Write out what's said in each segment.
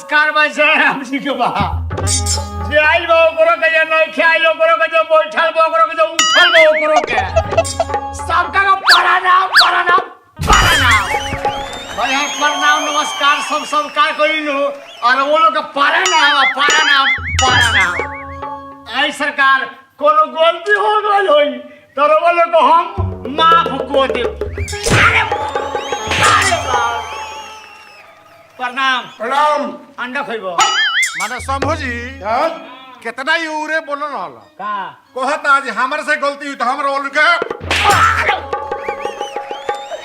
नमस्कार बजे हमनी के बा जे आइल बा ओकरो के जे नहीं खाइल ओकरो के जो बैठल बा ओकरो के जो उठल बा ओकरो के सबका का प्रणाम भाई हम प्रणाम नमस्कार सब का कइलो और वो लोग का प्रणाम आई सरकार कोनो गलती हो गइल होई तो वो लोग को हम माफ को दे प्रणाम अंडा खइबो माने शंभू जी कितना ही उरे बोल रहा का कहत आज हमारे से गलती हुई तो हमरा बोल के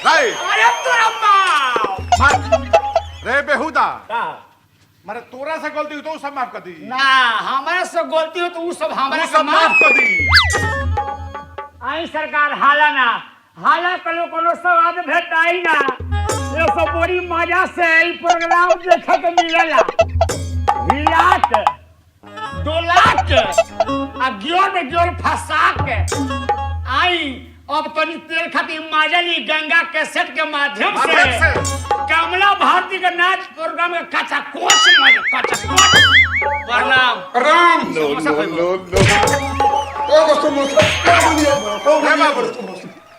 नहीं अरे तोरा माँ रे बेहुदा का मारे तोरा से गलती हुई तो उ सब माफ कर दी ना हमारे से गलती हो तो उ सब हमारे उ सब माफ कर दी आई सरकार हाला कलो कोनो स्वाद भेटाई ना ये सब बड़ी मजा से ई प्रोग्राम देखे के मिलेला हिलात डोलात आ गियोर फंसा के आई अब तनी तेल खातिर माजली गंगा कैसेट के माध्यम से कमला भारती के नाच प्रोग्राम के कच्चा कोच प्रणाम राम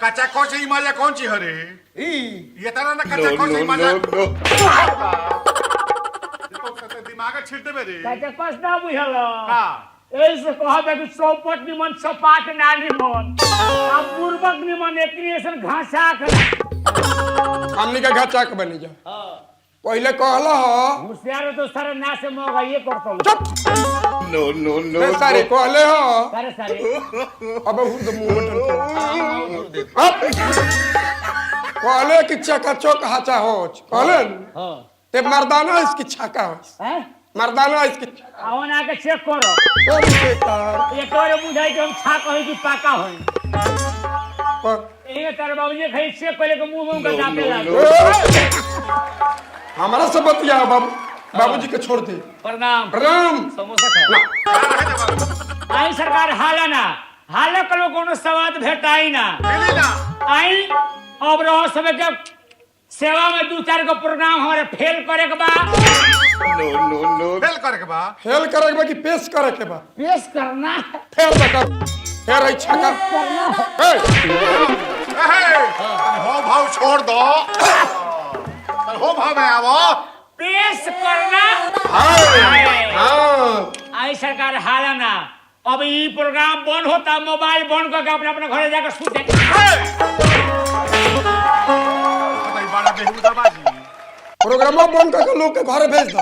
कच्चा कोच ही मजा कौन ची हरे ये तरह ना कच्चा कोच ही मजा दिमाग छिड़ते मेरे कच्चा कोच ना बुझलो हां ऐसे कहबे कि चौपट निमन सपाट ना निमन आ पूर्वक निमन एक्रिएशन घासा के हमनी का घाचा के बनी जा पहले कहला हो होशियार तो सारे ना से मोगा ये करतो नो सारे कहले हो सारे अब हूं तो मुंह अब कहले कि चकाचौक हाचा हो कहले हां ते मर्दाना इसकी छाका हो हैं मर्दाना इसकी आवन आके चेक करो कौन बेकार एक और बुझाई कि हम छा कहि कि पाका होई पर ये तार बाबूजी खई चेक करे के मुंह में दापे लागो हमारा सब बतिया बाबूजी के छोड़ दे प्रणाम राम समोसा खा आई सरकार हाला कलो कोनो स्वाद भेटाई ना मिली ना आई अब रहो समय के सेवा में 2-4 को प्रोग्राम हमारे फेल करे के बा फेल करे के बा फेल करे के बा कि पेश करे के बा पेश करना फेर बता फेर आई छाका ए हो भाव छोड़ दो हो भाव में आवो पेश करना हां आई सरकार हालाना अब ई प्रोग्राम बंद होता मोबाइल बंद करके अपने अपने घरे जाकर सूते बड़ा बेहुदा बाजी प्रोग्राम बंद करके लोग के घर भेज दो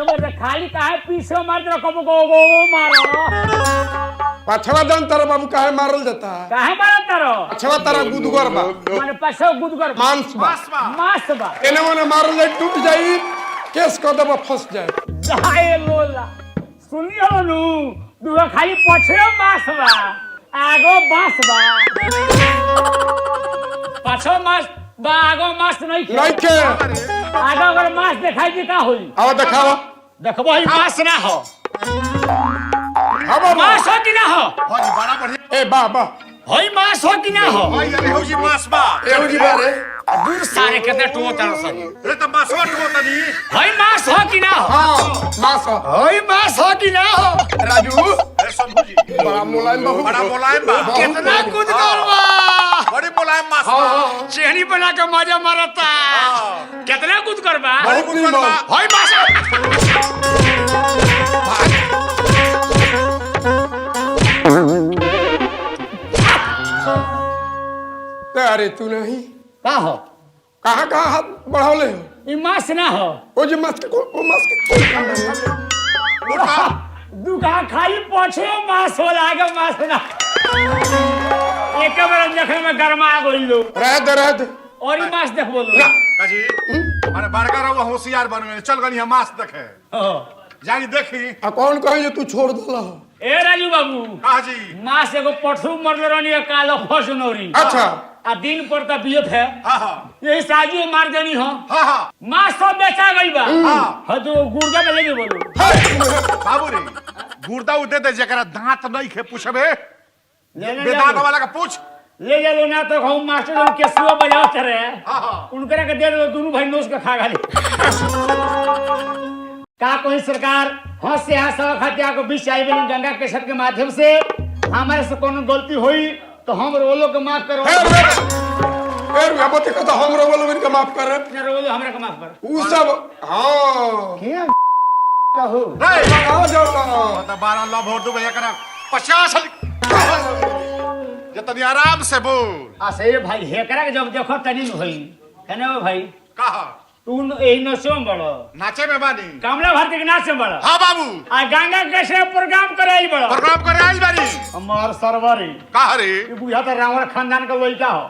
एगो तो खाली काहे पीछे मार दो कबो गो मारो पाछवा जान तारा बाबू काहे मारल जाता काहे मारत तारो पाछवा तारा गुदगर बा माने पाछो गुदगर मांस बा मांस बा एने ओने मारल जाए टूट जाई केस कर देबो फंस जाए जाए लोला सुनियो नु दुआ खाली पछे मांस बा आगो बांस बा पाछो मांस बा आगो मांस नहीं के आगो अगर मांस दिखाई दे का होई आओ देखाओ देखबो ही मांस ना हो हां मांस हो कि ना हो भाई बड़ा बढ़िया ए बा होई मांस हो कि ना हो भाई अरे हो जी मास बा एहू जी बारे दूर सारे केते टो तर सन रे त मासवा टो तनी होई मांस हो कि ना हो हां मास होई मांस हो कि ना हो राजू रे शंभू जी बड़ा मुलायम बा बड़ा मुलायम बा कितना कूद करवा बड़ी मुलायम मास बा चेहरी बना के मजा मारता कितना कूद करवा बहुत कुछ बा होई मांस अरे तू नहीं का हो कहां हाथ बढ़ावले हो ई मांस ना हो ओ जे मास के ओ मास के कोई काम नहीं दुका खाली पछे मांस हो लागे मांस ना एक बार देखे में गरमा गइल लो रह दे और ई मांस देख बोलो काजी माने बड़का रहो होशियार बन गए चल गनी हम मास देखे जानी देखी कौन कहे जे तू छोड़ देला हो ए राजू बाबू काजी मांस एगो पठू मरले रहनी कालो फसनोरी अच्छा आ दिन पर त बियत है हां यही साजू मार देनी हो हां मांस सब बेचा गइल बा हां ह तो गुर्दा में लेके बोलो बाबू रे गुर्दा उदे दे जकरा दांत नहीं खे पूछबे ले बेदांत वाला का पूछ ले लो ना तो हम मास्टर लोग केसुआ बजाओ चले हां उनकरा के दे दो दोनों भाई नोच के खा गाली का कोई सरकार हंस से हंस खातिया को बीच आई बनी गंगा केसर के माध्यम से हमारे से कोनो गलती हुई तो हम रोलो के माफ करो फिर बाबूती को तो हम रोलो इनका माफ कर रोलो हमरा के माफ कर उ सब हां क्या कहू आ जाओ तो 12 लव हो दो एकरा 50 जतनी आराम से बोल आ सही भाई हेकरा के जब देखो तनी होई है ना भाई कहा तू एही नशो में बड़ो नाचे में बानी कमला भारती के नाच में बड़ो हाँ बाबू आ गंगा कैसे प्रोग्राम कराई बड़ो प्रोग्राम करे आई बारी हमार सरवरी कहा रे ये बुझा तो रावण खानदान का लड़का हो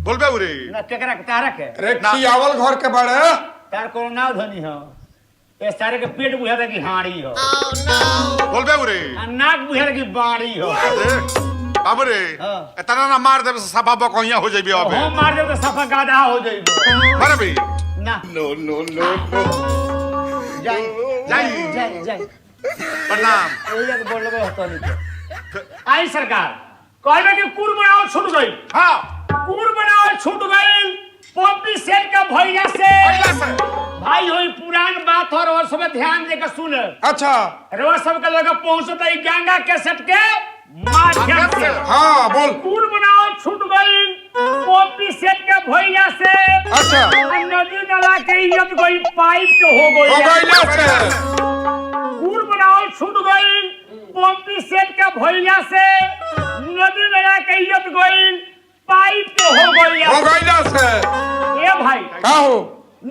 बोलबे उरे ना केकरा के तारा के अरे खियावल घर के बड़े तार को ना धनी हो ये सारे के पेट बुझा था कि हाड़ी हो बोलबे उरे आ नाक बुझा था कि बाड़ी हो बाबू रे हाँ। इतना ना मार देबे सफा बकहिया हो जेबी अबे हम मार दे तो सफा गाधा हो जाइबो मारे बे ना नो नो नो जाई जाई। जाई प्रणाम ओइला के बोल लगे हतो नहीं आई सरकार कहले कि कुर बनाओ छूट गई हाँ कुर बनाओ छूट गई पंपी सेट का भैया से पहिला से भाई होई पुरान बात और वो सब ध्यान देकर सुन अच्छा रोज सबके लगे पहुंचता है गंगा के सेट के माध्यम से हाँ बोल कुर बनाओ छूट गई पंपी सेट के भैया से अच्छा नदी नाला के इज्जत गई पाइप के हो हो गई गइला से कुर बनाओ छूट गई पंपी सेट के भैया से नदी नाला के इज्जत गई पाइप के हो हो गई गइला से ए भाई का हो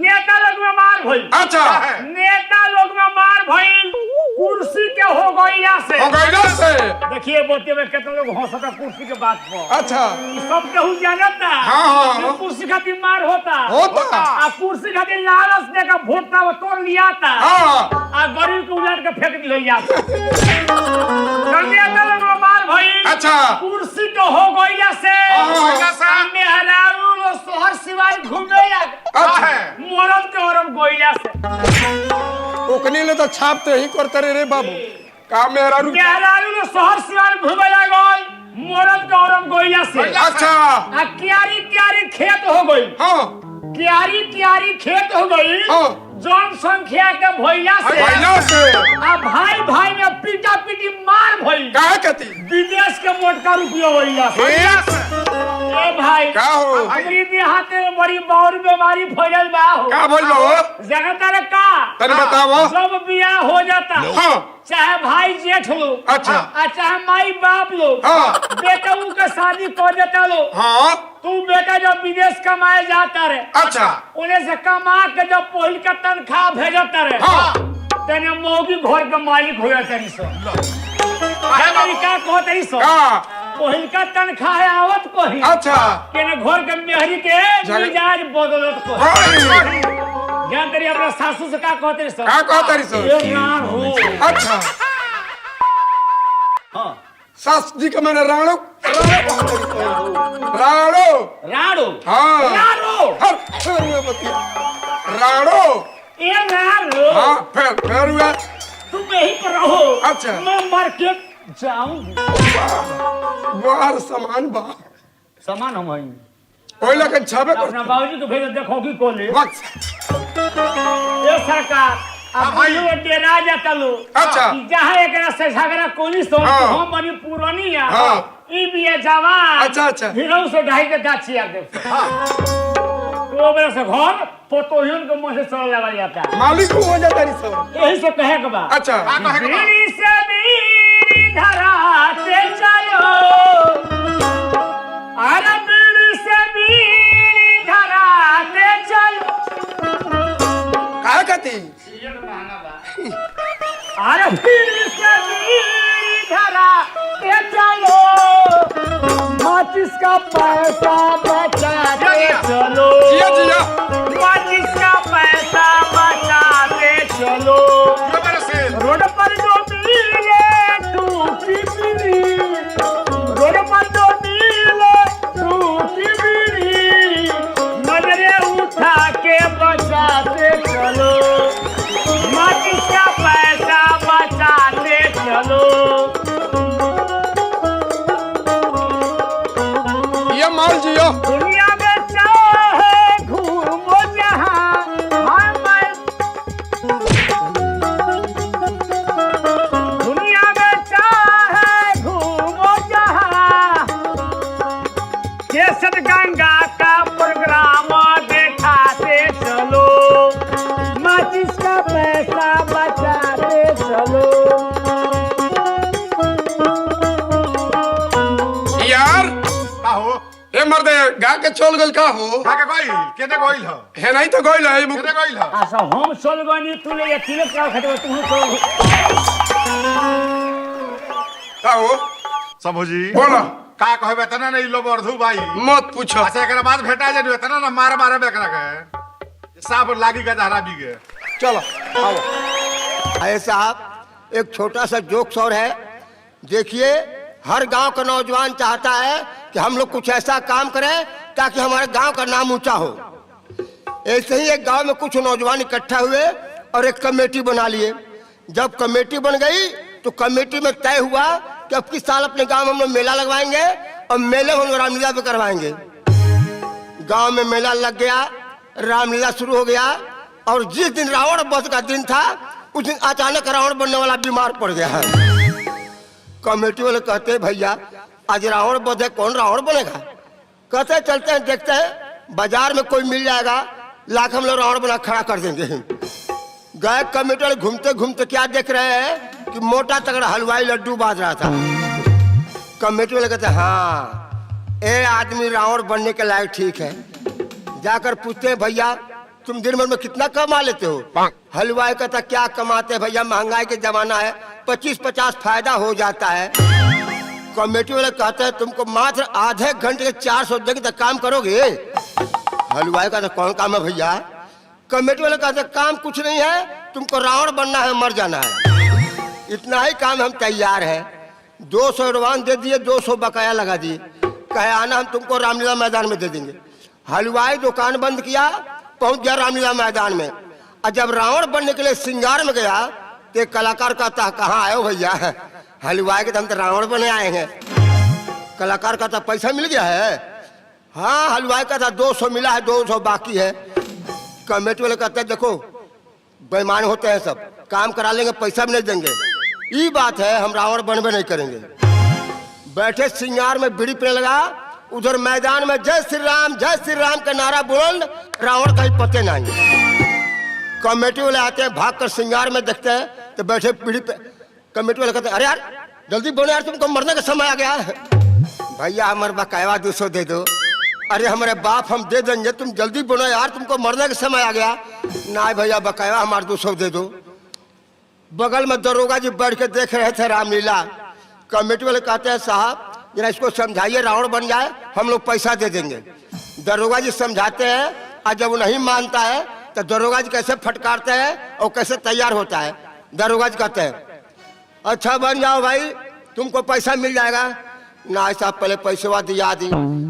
नेता लोग में मार भइल अच्छा नेता लोग में मार भइल कुर्सी के हो गइला से हो गइला से देखिए बोलते में कितने लोग हंसता कुर्सी के बात पर अच्छा सब केहू जानता हाँ, हाँ। कि कुर्सी खातिर मार होता होता। आ कुर्सी खातिर लालच देकर वोट का वो तोड़ लिया था हाँ आ गरीब को उलट के फेंक दिया जाता नेता लोग में मार भइल अच्छा कुर्सी के हो गइला से हाँ। सामने हरारू लो शहर सिवाय घूमे अच्छा मरद के औरत गोइला से ओकनी ले तो छापते ही करते रे बाबू का मेरा रू मेहरारू ने शहर सिवान घूमे लागल मरद के औरत गोइला से अच्छा आ क्यारी क्यारी खेत हो गई हाँ क्यारी क्यारी खेत हो गई हाँ जनसंख्या के भइला से गइला से आ भाई भाई में पीटा पीटी मार भइल का कहती विदेश के मोटका रुपया होइला से ए भाई का हो हमरी देहात में बड़ी बौर बीमारी फैलल बा हो का बोल लो जगह तारे का तनी बताओ सब बियाह हो जाता हाँ चाहे भाई जेठ लोग अच्छा। चाहे माई बाप लोग हाँ। बेटा का शादी कर देता लोग हाँ तू बेटा जब विदेश कमाए जाता रहे अच्छा उन्हें से कमा के जब पहिल का तनख्वाह भेजता रहे हाँ तेने मौगी घर के मालिक हो जाता रही सो का कहते रही सो का पहिल का तनख्वाह आवत कही अच्छा तेने घर के मेहरी के मिजाज बदलत कही हाँ जान तेरी अपना सासू से का कहते रही सो का कहते रही सो ये रान हो अच्छा हाँ सास जी का मैंने राणो राणो राणो हाँ राणो राणो ए राणो हाँ फिर हुआ तुम यहीं पर रहो अच्छा। मैं मार्केट जाऊंगी बाहर सामान बा सामान हम आई कोई लगन छाबे कर अपना बाबूजी को भेज देखोगी कोले वक्त ये सरकार अब भाई। भाई डेरा जाता लो अच्छा। कि जहाँ एक से झगड़ा कोनी सो हाँ। हम बनी पुरानी है हाँ। ई भी है जवान अच्छा, अच्छा। हिरो से ढाई के गाछी आ दे तो मेरे से घर पोतोहियन के मुंह से चल लगा जाता है मालिक हो जाता रही सब यही से कहे के बा अच्छा बीड़ी से बीड़ी धराते चलो अरे बीड़ी से बीड़ी धराते चलो का कहती अरे बीड़ी से बीड़ी धराते चलो माचिस का पैसा बचाते चलो जिया जिया माचिस का पैसा बचाते चलो रोड पर जो मिले टूटी बीड़ी रोड पर जो मिले टूटी बीड़ी नजरे उठा के बचाते चलो माचिस का पैसा बचाते चलो ये माल जियो दुनिया में चाहे घूमो जा मर दे गा के चल गल का हो काके गइल केने गइल ह है नहीं तो गइल है केने गइल ह आसा हम चल गनी तू ले तिलक का खतवा तू चल का हो समझी बोला का कहबे तना नहीं लो बर्धु भाई मत पूछो अच्छा एकरा बाद भेटा जे तना ना मार मारे बेकरा के साफ लागी का धारा बीगे चलो आओ। अरे साहब एक छोटा सा जोक्स और है। देखिए हर गांव का नौजवान चाहता है कि हम लोग कुछ ऐसा काम करें ताकि हमारे गांव का नाम ऊंचा हो। ऐसे ही एक गांव में कुछ नौजवान इकट्ठा हुए और एक कमेटी बना लिए। जब कमेटी बन गई तो कमेटी में तय हुआ कि अब किस साल अपने गांव में हम लोग मेला लगवाएंगे और मेले में हम लोग रामलीला भी करवाएंगे। गांव में मेला लग गया, रामलीला शुरू हो गया और जिस दिन रावण वध का दिन था उस दिन अचानक रावण बनने वाला बीमार पड़ गया है। कमेटी वाले कहते हैं भैया आज रावण वध है, कौन रावण बनेगा? कहते चलते हैं देखते हैं बाजार में कोई मिल जाएगा लाख हम लोग रावण बना खड़ा कर देंगे। गए कमेटी वाले घूमते घूमते क्या देख रहे हैं कि मोटा तगड़ा हलवाई लड्डू बाज रहा था। कमेटी वाले कहते हाँ ये आदमी रावण बनने के लायक ठीक है। जाकर पूछते हैं भैया तुम दिन भर में कितना कमा लेते हो? हलवाई कहता क्या कमाते हैं भैया, महंगाई के जमाना है, 25-50 फायदा हो जाता है। कमेटी वाले कहते हैं तुमको मात्र आधे घंटे के 400 देंगे तो काम करोगे? हलवाई कहता कौन काम है भैया? कमेटी वाले कहते काम कुछ नहीं है, तुमको रावण बनना है, मर जाना है, इतना ही काम हम तैयार है। 200 एडवांस दे दिए, 200 बकाया लगा दिए, कहे आना हम तुमको रामलीला मैदान में दे देंगे। हलवाई दुकान बंद किया, पहुंच गया रामलीला मैदान में। और जब रावण बनने के लिए श्रृंगार में गया तो एक कलाकार कहता कहाँ आए हो भैया? हलवाई के हम तो रावण बने आए हैं। कलाकार कहता पैसा मिल गया है? हाँ। हलवाई कहता 200 मिला है, 200 बाकी है। कमेटी वाले कहते देखो बेईमान होते हैं सब, काम करा लेंगे पैसा भी नहीं देंगे, ये बात है हम रावण बनबे नहीं करेंगे। बैठे श्रृंगार में बीड़ी पीने लगा, उधर मैदान में जय श्री राम का नारा बुलंद, रावण कहीं पते नहीं। कमेटी वाले आते हैं, भाग कर श्रृंगार में देखते हैं तो बैठे पीढ़ी पे। कमेटी वाले कहते हैं अरे यार जल्दी बोलो यार तुमको मरने का समय आ गया। भैया हमारे बकाया 200 दे दो। अरे हमारे बाप हम दे देंगे, तुम जल्दी बोलो यार तुमको मरने का समय आ गया। ना भैया बकाया हमारे 200 दे दो। बगल में दरोगा जी बैठ के देख रहे थे रामलीला। कमेटी वाले कहते हैं साहब जरा इसको समझाइए रावण बन जाए, हम लोग पैसा दे देंगे। दरोगा जी समझाते हैं और जब वो नहीं मानता है तो दरोगा जी कैसे फटकारते हैं और कैसे तैयार होता है। दरोगा जी कहते हैं अच्छा बन जाओ भाई, तुमको पैसा मिल जाएगा। ना साहब पहले पैसेवा दिया दी।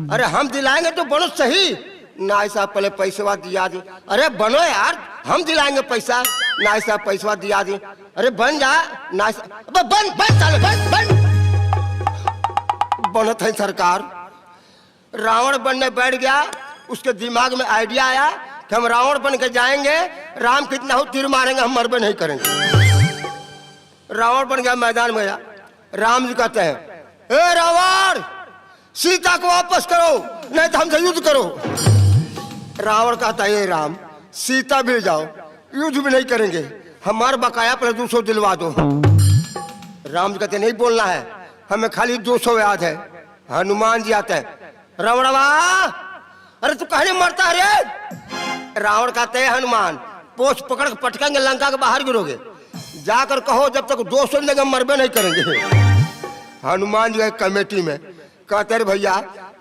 अरे हम दिलाएंगे तो बनो सही। ना साहब पहले पैसेवा दिया दी। अरे बनो यार हम दिलाएंगे पैसा। ना साहब पैसेवा दिया दी। अरे बन जा। ना बन बनत है सरकार। रावण बनने बैठ गया, उसके दिमाग में आइडिया आया कि हम रावण बन के जाएंगे, राम कितना हो तीर मारेंगे, हम मरबे नहीं करेंगे। रावण बन गया, मैदान में गया। राम जी कहते हैं ए रावण सीता को वापस करो नहीं तो हमसे युद्ध करो। रावण कहता है राम सीता भी जाओ, युद्ध भी नहीं करेंगे, हमारा बकाया पर 200 दिलवा दो। राम जी कहते नहीं बोलना है, हमें खाली 200 याद है। हनुमान जी आते हैं रावणवा अरे तू कहने मरता है रे? रावण कहते हैं हनुमान पोछ पकड़ के पटकेंगे, लंका के बाहर गिरोगे, जाकर कहो जब तक 200 देंगे मरबे नहीं करेंगे। हनुमान जी गए कमेटी में, कहते हैं भैया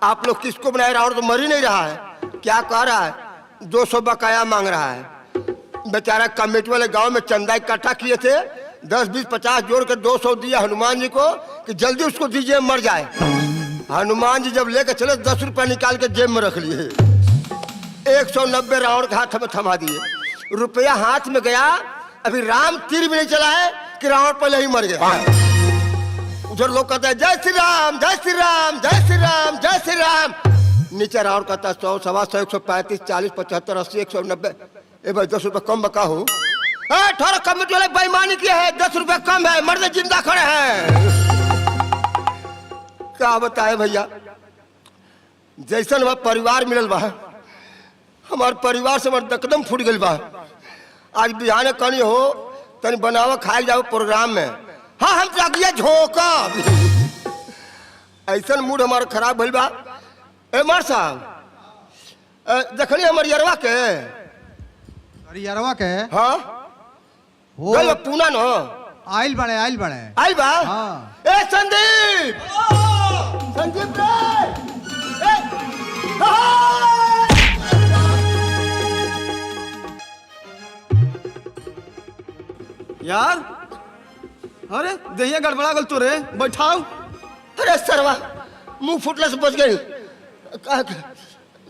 आप लोग किसको बनाए? रावण तो मर ही नहीं रहा है, क्या कह रहा है? 200 बकाया मांग रहा है। बेचारा कमेटी वाले गांव में चंदा इकट्ठा किए थे, 10-20-50 जोड़ के 200 दिया हनुमान जी को कि जल्दी उसको दीजिए मर जाए। हनुमान जी जब लेकर चले 10 रुपया निकाल के जेब में रख लिए। 190 रावण के हाथ में थमा दिए। रुपया हाथ में गया, अभी राम तीर भी नहीं चला है कि रावण पहले ही मर गया। उधर लोग कहते हैं जय श्री राम जय श्री राम जय श्री राम जय श्री राम। नीचे रावण कहता है 100, 125, 135, 40, 75, 80, 190। ए भाई 10 रुपये कम बका हो। थोड़ा कमेटी वाले बेईमानी किया है, 10 रुपये कम है, मर्द जिंदा खड़े हैं। क्या बताए भैया, जैसन वह परिवार मिलल बा, हमार परिवार से हमार दकदम फूट गई बा। आज बिहाने कनी हो तनी बनावा खाए जाओ प्रोग्राम में, हाँ हम जागिए झोंका। ऐसा मूड हमारा खराब भइल बा, ए मार साहब देखनी हमर यरवा के अरे यारवा के हाँ हो गल पूना न आइल बड़े आई बा हाँ। ए संदीप संदीप रे ए हाँ! यार अरे दहिया गड़बड़ा गल तो रे बैठाओ। अरे सरवा मुंह फुटला से बच गई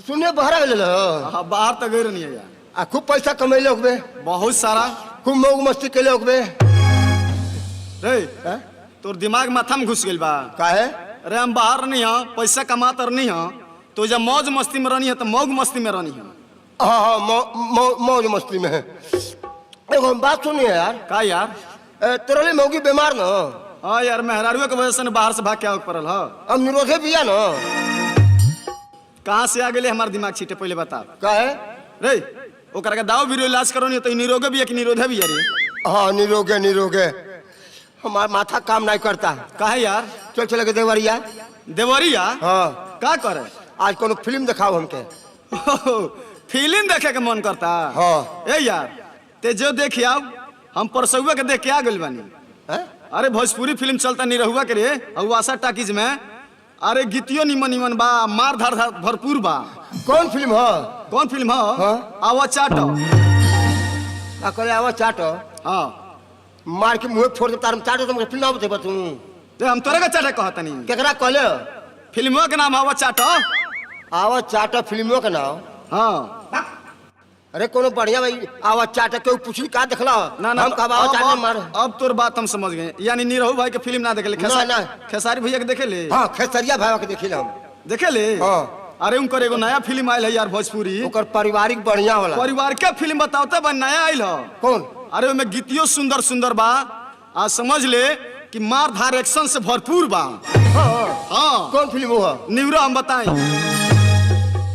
सुने बहरा गेल हाँ बाहर तक गई नहीं है यार। आ खूब पैसा कमैले होबे बहुत सारा खूब मौज मस्ती कैले होबे रे तोर दिमाग माथा में घुस गइल बा। काहे अरे हम बाहर नहीं हाँ पैसा कमात नहीं हाँ तो जब मौज मस्ती में रहनी है तो मौज मस्ती में रहनी है। हाँ हाँ मौज मस्ती में है। एगो हम बात सुनिए यार का यार तोरली मौगी बीमार न हाँ यार मेहरारुए के वजह से न बाहर से भाग के आवे पड़ल है। अब निरोधे बिया न कहाँ से आ गए हमार दिमाग छीटे पहले बता। काहे रे ओकरा के दाव बीरो इलाज करो नहीं तो निरोगे भी है कि निरोधे भी है रे। हाँ निरोगे हमारा माथा काम नहीं करता। काहे यार चल चले के देवरिया देवरिया हाँ का करे आज कोनो फिल्म दिखाओ हमके। फिल्म देखे के मन करता हाँ। ए यार ते जो देख आओ हम परसौआ के देख के आ गइल बानी। हैं? अरे भोजपुरी फिल्म चलता निरहुआ के रे आशा टाकीज में। अरे गीतियों निमन निमन बा मार धार भरपूर बा। कौन फिल्म है कौन फिल्म है हाँ? आवा चाटो। करे आवा चाटो हाँ मार के मुंह फोड़ दे तार में चाटो तुमके फिल्म ना बतेबा तू ते हम तोरे का चाटे कहतनी। केकरा कहले फिल्मवा के नाम आवा चाटो। आवा चाटो फिल्मों के नाम। हाँ अरे कोनो बढ़िया भाई आवा चाटो के पूछी का देखला ना ना हम कब आवा चाटो मार। अब तोर बात हम समझ गए यानी निरहु भाई के फिल्म ना देखे ले ना। खेसारी भैया के देखे ले हाँ खेसरिया भाई के देखिल हम देखे ले हाँ। अरे उनकर एगो नया फिल्म आयल है यार भोजपुरी ओकर पारिवारिक बढ़िया होला। परिवार के फिल्म बताओ बा नया आयल हो। कौन अरे उसमें गीतियों सुंदर सुंदर बा आ समझ ले कि मार धार एक्शन से भरपूर बा। हाँ कौन फिल्म हुआ निवरा हम बताई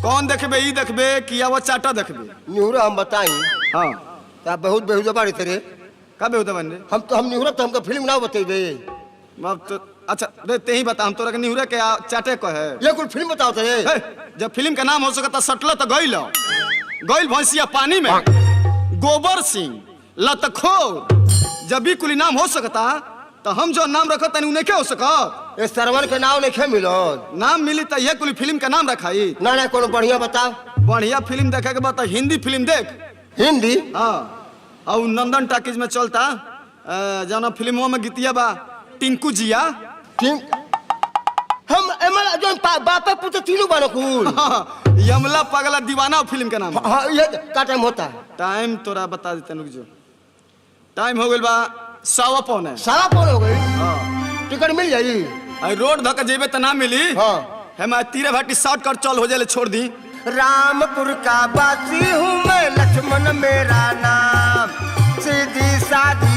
कौन देखबे ई देखबे कि आवा चाटा देखबे। निहुरा हम बताई हाँ ता बहुत बेहुदा बाड़ी तेरे का बेहुदा बन रे हम निहुरा तो हमको फिल्म ना बतेबे। अब तो अच्छा रे ते ही बता हम तोरा के निहुरा के चाटे को है। ये कुछ फिल्म बताओ तेरे हे, जब फिल्म का नाम हो सकता सटल तो गइल भैंसिया पानी में गोबर सिंह लतखोर जब भी कुली नाम हो सकता तो हम जो नाम रखो तनी उन्हें क्या हो सका ये सरवन के नाम नहीं मिलो नाम मिली तो ये कुली फिल्म का नाम रखाई। ना कोनो बढ़िया बताओ बढ़िया फिल्म देखे के बता हिंदी फिल्म देख। हिंदी हाँ और नंदन टाकीज में चलता जाना फिल्मों में गीतिया बा टिंकू जिया ठीक हम एमल जो बापे पुत्र तीनों बनो कुल यमला पगला दीवाना फिल्म का नाम। हाँ ये का टाइम होता है टाइम तोरा बता देते रुक जो टाइम हो गइल बा 7:15। सारा फोन हो गई हाँ टिकट मिल जाई रोड धक्का जेबे तो ना मिली। हाँ है मैं तीरे भाटी शॉर्टकट चल हो जाए छोड़ दी। रामपुर का बासी हूँ मैं लक्ष्मण मेरा नाम सीधी साधी